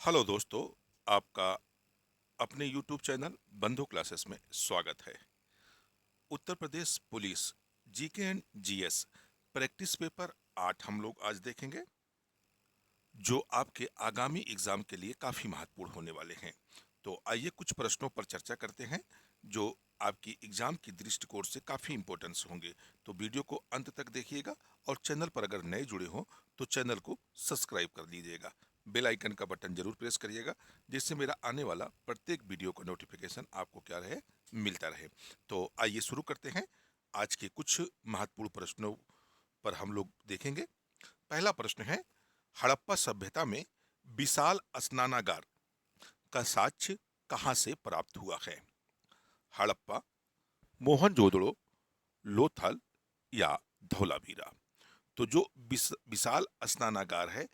Hello दोस्तों, आपका अपने यूट्यूब चैनल बंधु क्लासेस में स्वागत है। Uttar Pradesh police GK and GS practice paper 8 हम लोग आज देखेंगे, जो आपके आगामी एग्जाम के लिए काफ़ी महत्वपूर्ण होने वाले हैं। तो आइए कुछ प्रश्नों पर चर्चा करते हैं, जो आपकी एग्जाम की दृष्टिकोण से काफ़ी इंपॉर्टेंस होंगे। तो वीडियो को अंत तक देखिएगा और चैनल पर अगर नए जुड़े हों तो चैनल को सब्सक्राइब कर लीजिएगा। बेल आइकन का बटन जरूर प्रेस करिएगा, जिससे मेरा आने वाला प्रत्येक वीडियो का नोटिफिकेशन आपको क्या रहे, मिलता रहे। तो आइए शुरू करते हैं। आज के कुछ महत्वपूर्ण प्रश्नों पर हम लोग देखेंगे। पहला प्रश्न है, हड़प्पा सभ्यता में विशाल स्नानागार का साक्ष्य कहां से प्राप्त हुआ है? हड़प्पा, मोहनजोदड़ो, लोथल या धौलावीरा? तो जो विशाल स्नानागार है,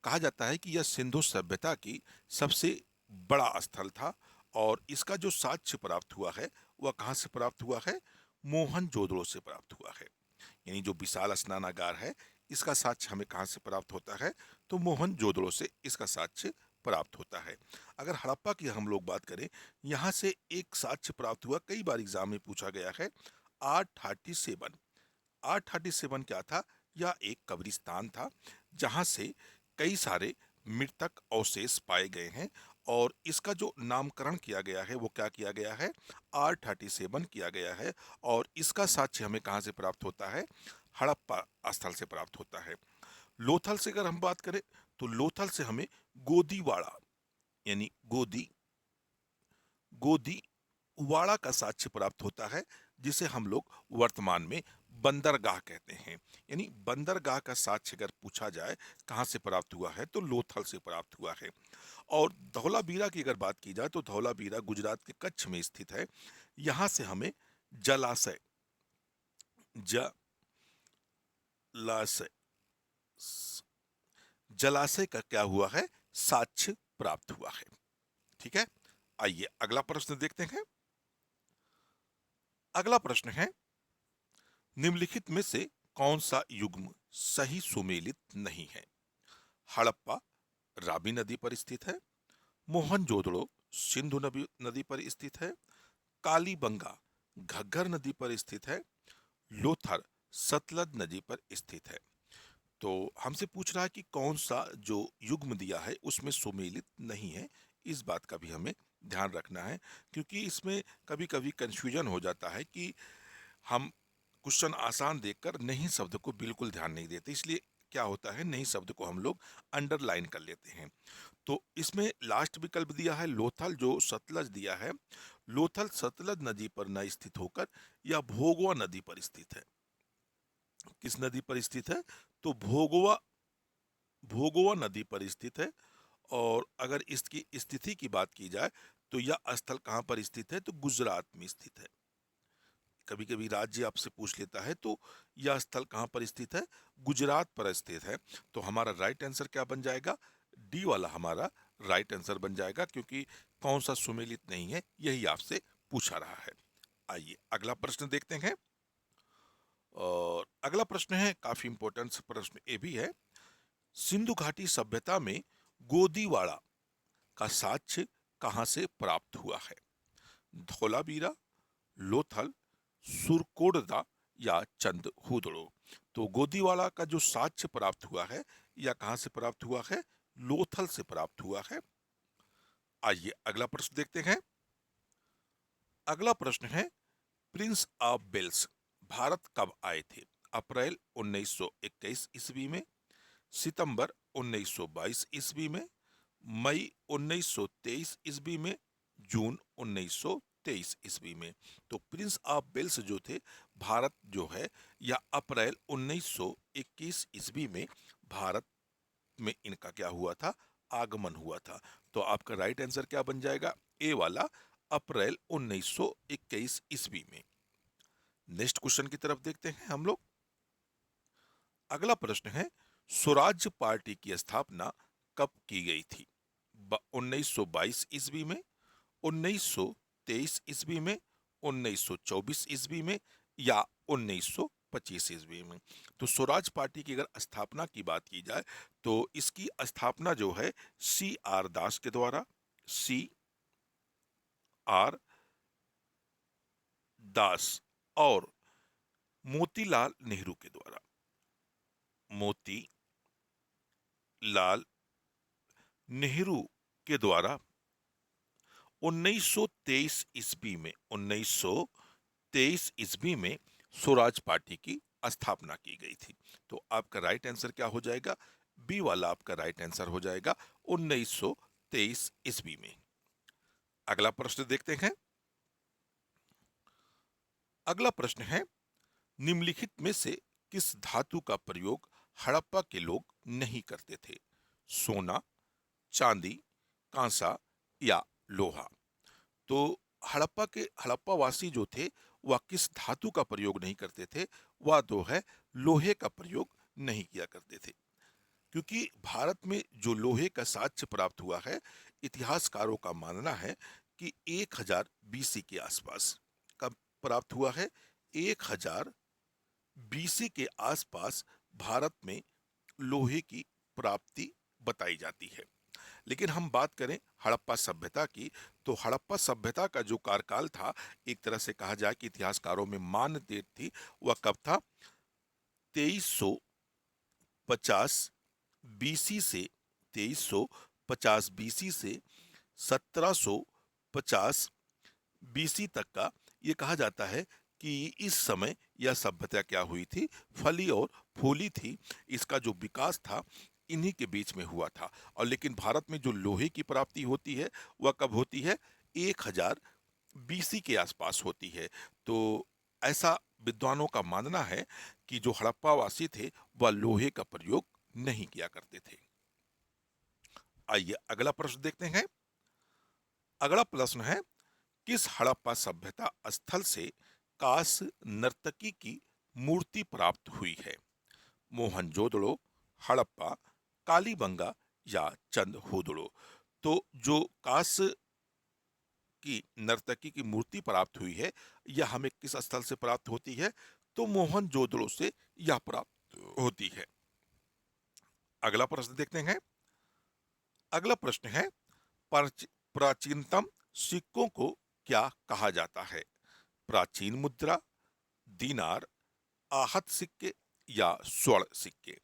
कहा जाता है कि यह सिंधु सभ्यता की सबसे बड़ा स्थल था, और इसका जो साक्ष्य प्राप्त हुआ है वह कहाँ से प्राप्त हुआ है? मोहनजोदड़ो से प्राप्त हुआ है। यानी जो विशाल स्नानागार है, इसका साक्ष्य हमें कहाँ से प्राप्त होता है? तो मोहनजोदड़ो से इसका साक्ष्य प्राप्त होता है। अगर हड़प्पा की हम लोग बात करें, यहाँ से एक साक्ष्य प्राप्त हुआ, कई बार एग्जाम में पूछा गया है, 837। 837 क्या था? यह एक कब्रिस्तान था, जहां से कई सारे मृतक अवशेष पाए गए हैं, और इसका जो नामकरण किया गया है वो क्या किया गया है? 837 किया गया है। और इसका साक्ष्य हमें कहां से प्राप्त होता है? हड़प्पा स्थल से प्राप्त होता है। लोथल से अगर हम बात करें, तो लोथल से हमें गोदीवाड़ा, यानी गोदी गोदी वाड़ा का साक्ष्य प्राप्त होता है, जिसे हम लोग वर्तमान में बंदरगाह कहते हैं। यानी बंदरगाह का साक्ष्य अगर पूछा जाए कहाँ से प्राप्त हुआ है, तो लोथल से प्राप्त हुआ है। और धौलावीरा की अगर बात की जाए, तो धौलावीरा गुजरात के कच्छ में स्थित है। यहाँ से हमें जलाशय जलाशय जलाशय का क्या हुआ है? साक्ष्य प्राप्त हुआ है। ठीक है, आइए अगला प्रश्न देखते हैं। अगला प्रश्न है, निम्नलिखित में से कौन सा युग्म सही सुमेलित नहीं है? हड़प्पा रावी नदी पर स्थित है, मोहनजोदड़ो सिंधु नदी पर स्थित है, कालीबंगा घग्गर नदी पर स्थित है, लोथर सतलज नदी पर स्थित है। तो हमसे पूछ रहा है कि कौन सा जो युग्म दिया है उसमें सुमेलित नहीं है। इस बात का भी हमें ध्यान रखना है, क्योंकि इसमें कभी कभी कंफ्यूजन हो जाता है कि हम क्वेश्चन आसान देखकर नहीं शब्द को बिल्कुल ध्यान नहीं देते, इसलिए क्या होता है, नहीं शब्द को हम लोग अंडरलाइन कर लेते हैं। तो इसमें लास्ट विकल्प दिया है लोथल, जो सतलज दिया है। लोथल सतलज नदी पर न स्थित होकर यह भोगवा नदी पर स्थित है। किस नदी पर स्थित है? तो भोगवा भोगवा नदी पर स्थित है। और अगर इसकी स्थिति की बात की जाए, तो यह स्थल कहाँ पर स्थित है? तो गुजरात में स्थित है। कभी कभी राज्य आपसे पूछ लेता है, तो यह स्थल कहाँ पर स्थित है? गुजरात पर स्थित है। तो हमारा राइट आंसर क्या बन जाएगा? डी वाला हमारा राइट आंसर बन जाएगा, क्योंकि कौन सा सुमेलित नहीं है यही आपसे पूछा रहा है। आइए अगला प्रश्न देखते हैं। और अगला प्रश्न है, काफी इंपॉर्टेंट प्रश्न ये भी है। सिंधु घाटी सभ्यता में गोदीवाड़ा का साक्ष्य कहाँ से प्राप्त हुआ है? धौलावीरा, लोथल, सुरकोटदा या चंदहुदड़ो? तो गोदीवाला का जो साक्ष्य प्राप्त हुआ है, यह कहां से प्राप्त हुआ है? लोथल से प्राप्त हुआ है। आइए अगला प्रश्न देखते हैं। अगला प्रश्न है, प्रिंस ऑफ वेल्स भारत कब आए थे? अप्रैल 1921 ईस्वी में, सितंबर 1922 ईस्वी में, मई 1923 ईस्वी में, जून 1923 ईस्वी में? तो प्रिंस ऑफ वेल्स जो थे, भारत जो है, या अप्रैल 1921 ईस्वी में भारत में इनका क्या हुआ था? आगमन हुआ था। तो आपका राइट आंसर क्या बन जाएगा? ए वाला, अप्रैल 1921 ईस्वी में। नेक्स्ट क्वेश्चन की तरफ देखते हैं हम लोग। अगला प्रश्न है, स्वराज्य पार्टी की स्थापना कब की गई थी? 1922 ईस्वी में, 1923 ईस्वी में, 1924 ईस्वी में, या 1925 1925 ईस्वी में। तो स्वराज पार्टी की अगर स्थापना की बात की जाए तो इसकी स्थापना जो है सी आर दास के द्वारा, सी आर दास और मोतीलाल नेहरू के द्वारा, मोतीलाल नेहरू के द्वारा 1923 ईस्वी में 1923 ईस्वी में स्वराज पार्टी की स्थापना की गई थी। तो आपका राइट आंसर क्या हो जाएगा? बी वाला आपका राइट आंसर हो जाएगा 1923 ईस्वी में। अगला प्रश्न देखते हैं। अगला प्रश्न है, निम्नलिखित में से किस धातु का प्रयोग हड़प्पा के लोग नहीं करते थे? सोना, चांदी, कांसा या लोहा। तो हड़प्पा वासी जो थे वह किस धातु का प्रयोग नहीं करते थे? वह तो है लोहे का प्रयोग नहीं किया करते थे, क्योंकि भारत में जो लोहे का साक्ष्य प्राप्त हुआ है, इतिहासकारों का मानना है कि 1000 बीसी के आसपास कब प्राप्त हुआ है? 1000 बीसी के आसपास भारत में लोहे की प्राप्ति बताई जाती है। लेकिन हम बात करें हड़प्पा सभ्यता की, तो हड़प्पा सभ्यता का जो कार्यकाल था, एक तरह से कहा जाए कि इतिहासकारों में मान्य डेट थी, वह कब था? 2350 बीसी से 2350 बीसी से 1750 बीसी तक का ये कहा जाता है कि इस समय यह सभ्यता क्या हुई थी? फली और फूली थी। इसका जो विकास था इन्हीं के बीच में हुआ था। और लेकिन भारत में जो लोहे की प्राप्ति होती है वह कब होती है? 1000 बीसी के आसपास होती है। तो ऐसा विद्वानों का मानना है कि जो हड़प्पा वासी थे वह लोहे का प्रयोग नहीं किया करते थे। आइए अगला प्रश्न देखते हैं। अगला प्रश्न है, किस हड़प्पा सभ्यता स्थल से कांस नर्तकी की मूर्ति प्राप्त हुई है? मोहनजोदड़ो, हड़प्पा, कालीबंगा या चंदहुदड़ो। तो जो कांस की नर्तकी की मूर्ति प्राप्त हुई है, यह हमें किस स्थल से प्राप्त होती है? तो मोहनजोदड़ो से यह प्राप्त होती है। अगला प्रश्न देखते हैं। अगला प्रश्न है, प्राचीनतम सिक्कों को क्या कहा जाता है? प्राचीन मुद्रा, दीनार, आहत सिक्के या स्वर्ण सिक्के।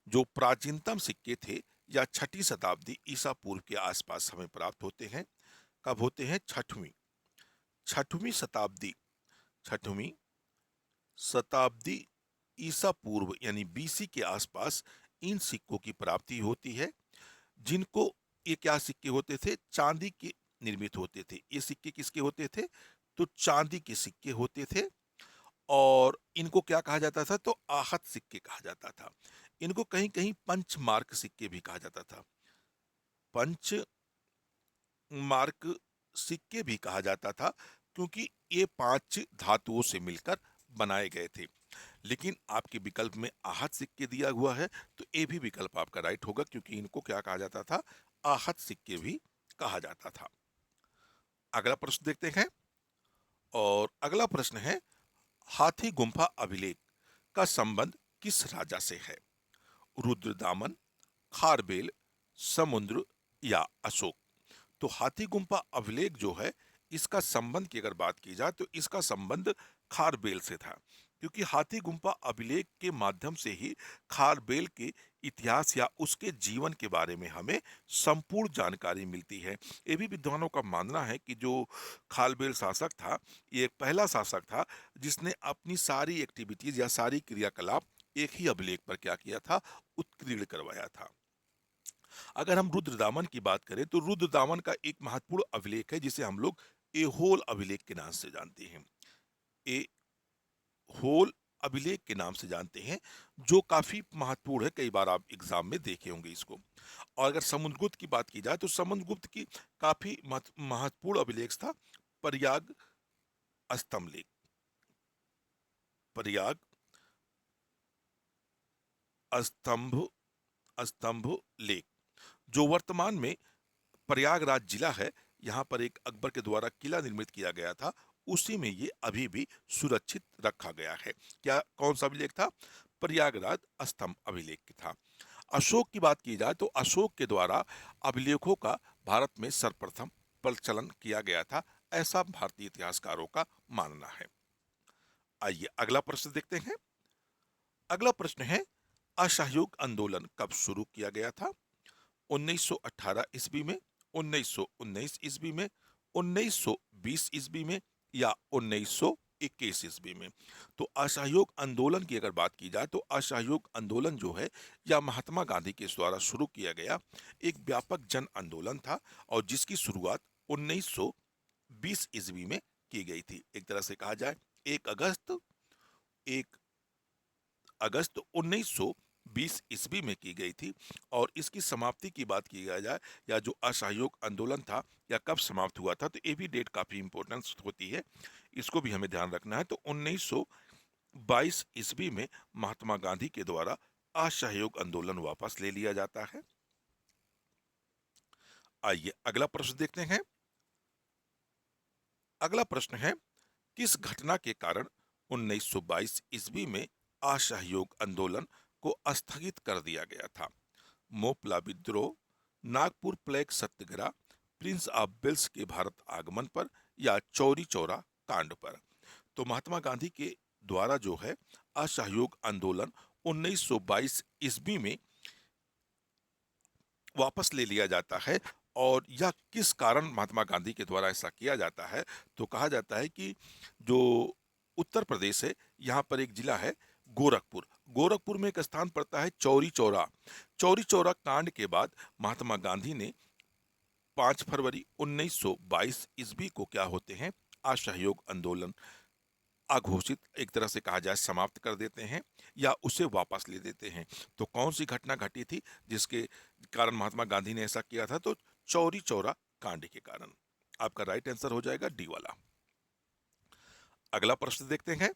जो प्राचीनतम सिक्के थे या 6ठी शताब्दी ईसा पूर्व के आसपास हमें प्राप्त होते हैं। कब होते हैं? छठवीं शताब्दी, 6वीं शताब्दी ईसा पूर्व यानी बीसी के आसपास इन सिक्कों की प्राप्ति होती है, जिनको ये क्या सिक्के होते थे? चांदी के निर्मित होते थे। ये सिक्के किसके होते थे? तो चांदी के सिक्के होते थे। और इनको क्या कहा जाता था? तो आहत सिक्के कहा जाता था। इनको कहीं कहीं पंच मार्क सिक्के भी कहा जाता था। पंच मार्क सिक्के भी कहा जाता था, क्योंकि ये 5 धातुओं से मिलकर बनाए गए थे। लेकिन आपके विकल्प में आहत सिक्के दिया हुआ है, तो ये भी विकल्प आपका राइट होगा, क्योंकि इनको क्या कहा जाता था? आहत सिक्के भी कहा जाता था। अगला प्रश्न देखते हैं। और अगला प्रश्न है, हाथी गुम्फा अभिलेख का संबंध किस राजा से है? रुद्रदामन, खारबेल, समुद्र या अशोक। तो हाथी गुम्फा अभिलेख जो है, इसका संबंध की अगर बात की जाए तो इसका संबंध खारबेल से था, क्योंकि हाथी गुम्फा अभिलेख के माध्यम से ही खारबेल के इतिहास या उसके जीवन के बारे में हमें संपूर्ण जानकारी मिलती है। ये भी विद्वानों का मानना है कि जो खारबेल शासक था, ये एक पहला शासक था जिसने अपनी सारी एक्टिविटीज या सारी क्रियाकलाप एक ही अभिलेख पर क्या किया था? उत्कीर्ण करवाया था। अगर हम रुद्रदामन की बात करें तो रुद्रदामन का एक महत्वपूर्ण अभिलेख है जिसे हम लोग एहोल अभिलेख के नाम से जानते हैं। एहोल अभिलेख के नाम से जानते हैं, जो काफी महत्वपूर्ण है। कई बार आप एग्जाम में देखे होंगे इसको। और अगर समुद्रगुप्त की बात की जाए तो समुद्रगुप्त की काफी महत्वपूर्ण अभिलेख था प्रयाग स्तंभ लेख। प्रयाग स्तंभ स्तंभ लेख, जो वर्तमान में प्रयागराज जिला है, यहाँ पर एक अकबर के द्वारा किला निर्मित किया गया था, उसी में ये अभी भी सुरक्षित रखा गया है। क्या कौन सा अभिलेख था? प्रयागराज स्तंभ अभिलेख था। अशोक की बात की जाए तो अशोक के द्वारा अभिलेखों का भारत में सर्वप्रथम प्रचलन किया गया था, ऐसा भारतीय इतिहासकारों का मानना है। आइए अगला प्रश्न देखते हैं। अगला प्रश्न है, असहयोग आंदोलन कब शुरू किया गया था? 1918 ईस्वी में, 1919 ईस्वी में, 1920 ईस्वी में या 1921 ईस्वी में? तो असहयोग आंदोलन की अगर बात की जाए तो असहयोग आंदोलन जो है या महात्मा गांधी के द्वारा शुरू किया गया एक व्यापक जन आंदोलन था और जिसकी शुरुआत 1920 ईस्वी में की गई थी। एक तरह से कहा जाए 1 अगस्त 1920 ईस्वी में की गई थी। और इसकी समाप्ति की बात की जाए या जो असहयोग आंदोलन था या कब समाप्त हुआ था, तो ये भी डेट काफी इंपॉर्टेंस होती है, इसको भी हमें ध्यान रखना है। तो 1922 ईस्वी में महात्मा गांधी के द्वारा असहयोग आंदोलन वापस ले लिया जाता है। आइए अगला प्रश्न देखते हैं। अगला प्रश्न है, किस घटना के कारण 1922 ईस्वी में असहयोग आंदोलन को स्थगित कर दिया गया था? मोपला विद्रोह, Nagpur plague satyagraha, prince of Wales के भारत आगमन पर या चौरी चौरा कांड पर? तो महात्मा गांधी के द्वारा जो है असहयोग आंदोलन 1922 ईस्वी में वापस ले लिया जाता है। और यह किस कारण महात्मा गांधी के द्वारा ऐसा किया जाता है? तो कहा जाता है कि जो उत्तर प्रदेश है, यहाँ पर एक जिला है गोरखपुर। गोरखपुर में एक स्थान पड़ता है चौरी चौरा। चौरी चौरा कांड के बाद महात्मा गांधी ने 5 फरवरी 1922 ईस्वी को क्या होते हैं, असहयोग आंदोलन अघोषित, एक तरह से कहा जाए समाप्त कर देते हैं या उसे वापस ले देते हैं। तो कौन सी घटना घटी थी जिसके कारण महात्मा गांधी ने ऐसा किया था? तो चौरी चौरा कांड के कारण। आपका राइट आंसर हो जाएगा डी वाला। अगला प्रश्न देखते हैं।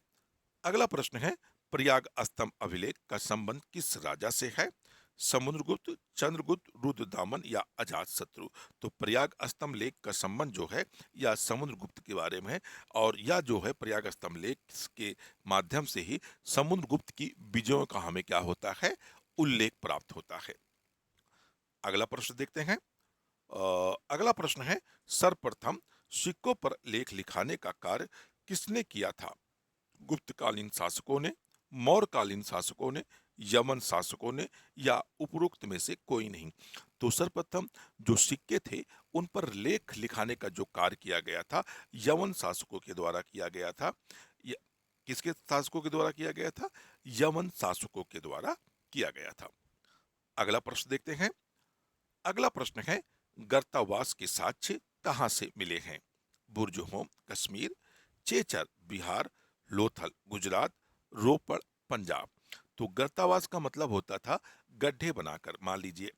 अगला प्रश्न है, प्रयाग स्तंभ अभिलेख का संबंध किस राजा से है? समुद्रगुप्त, चंद्रगुप्त, रुद्रदामन या अजातशत्रु? तो प्रयाग स्तंभ लेख का संबंध जो है या समुद्रगुप्त के बारे में है। और यह जो है प्रयाग स्तंभ लेख के माध्यम से ही समुद्रगुप्त की विजयों का हमें क्या होता है, उल्लेख प्राप्त होता है। अगला प्रश्न देखते हैं। अगला प्रश्न है, सर्वप्रथम सिक्कों पर लेख लिखाने का कार्य किसने किया था? गुप्तकालीन शासकों ने, मौर्यकालीन शासकों ने, यमन शासकों ने या उपरोक्त में से कोई नहीं? तो सर्वप्रथम जो सिक्के थे उन पर लेख लिखाने का जो कार्य किया गया था यमन शासकों के द्वारा किया गया था। किसके शासकों के द्वारा किया गया था? यमन शासकों के द्वारा किया गया था। अगला प्रश्न देखते हैं। अगला प्रश्न है, गर्तावास के साक्ष्य कहां से मिले हैं? बुर्ज-होम कश्मीर, चेचर बिहार, लोथल गुजरात, रोपड़ पंजाब? तो गर्तावास का मतलब होता था गड्ढे बनाकर, मान लीजिए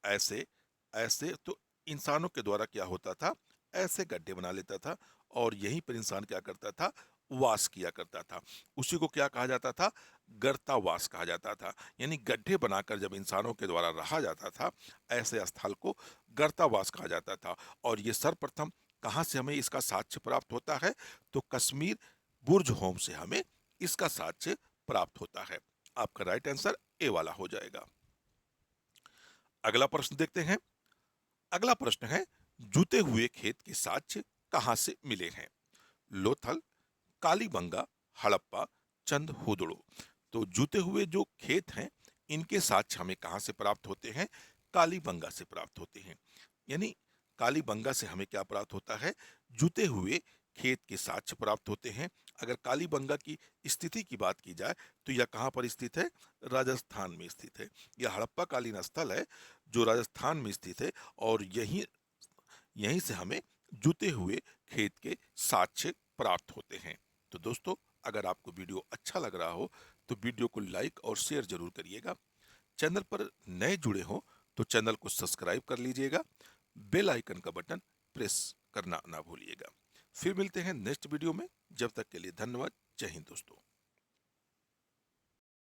ऐसे ऐसे, तो इंसानों के द्वारा क्या होता था, ऐसे गड्ढे बना लेता था और यहीं पर इंसान क्या करता था, वास किया करता था। उसी को क्या कहा जाता था? गर्तावास कहा जाता था। यानी गड्ढे बनाकर जब इंसानों के द्वारा रहा जाता था, ऐसे स्थल को गर्तावास कहा जाता था। और ये सर्वप्रथम कहाँ से हमें इसका साक्ष्य प्राप्त होता है? तो कश्मीर बुर्ज होम से हमें इसका साक्ष्य प्राप्त होता है। आपका राइट आंसर ए वाला हो जाएगा। अगला प्रश्न देखते हैं। अगला प्रश्न है, जूते हुए खेत के साक्ष्य कहां से मिले हैं? लोथल, कालीबंगा, हड़प्पा, चंद हुदड़ो? तो जूते हुए जो खेत हैं इनके साक्ष्य हमें कहां से प्राप्त होते हैं? कालीबंगा से प्राप्त होते हैं। यानी कालीबंगा से हमें क्या प्राप्त होता है? जूते हुए खेत के साक्ष्य प्राप्त होते हैं। अगर कालीबंगा की स्थिति की बात की जाए तो यह कहाँ पर स्थित है? राजस्थान में स्थित है। यह हड़प्पा कालीन स्थल है जो राजस्थान में स्थित है और यहीं यहीं से हमें जूते हुए खेत के साक्ष्य प्राप्त होते हैं। तो दोस्तों, अगर आपको वीडियो अच्छा लग रहा हो तो वीडियो को लाइक और शेयर जरूर करिएगा। चैनल पर नए जुड़े हो तो चैनल को सब्सक्राइब कर लीजिएगा। बेल आइकन का बटन प्रेस करना ना भूलिएगा। फिर मिलते हैं नेक्स्ट वीडियो में। जब तक के लिए धन्यवाद। जय हिंद दोस्तों।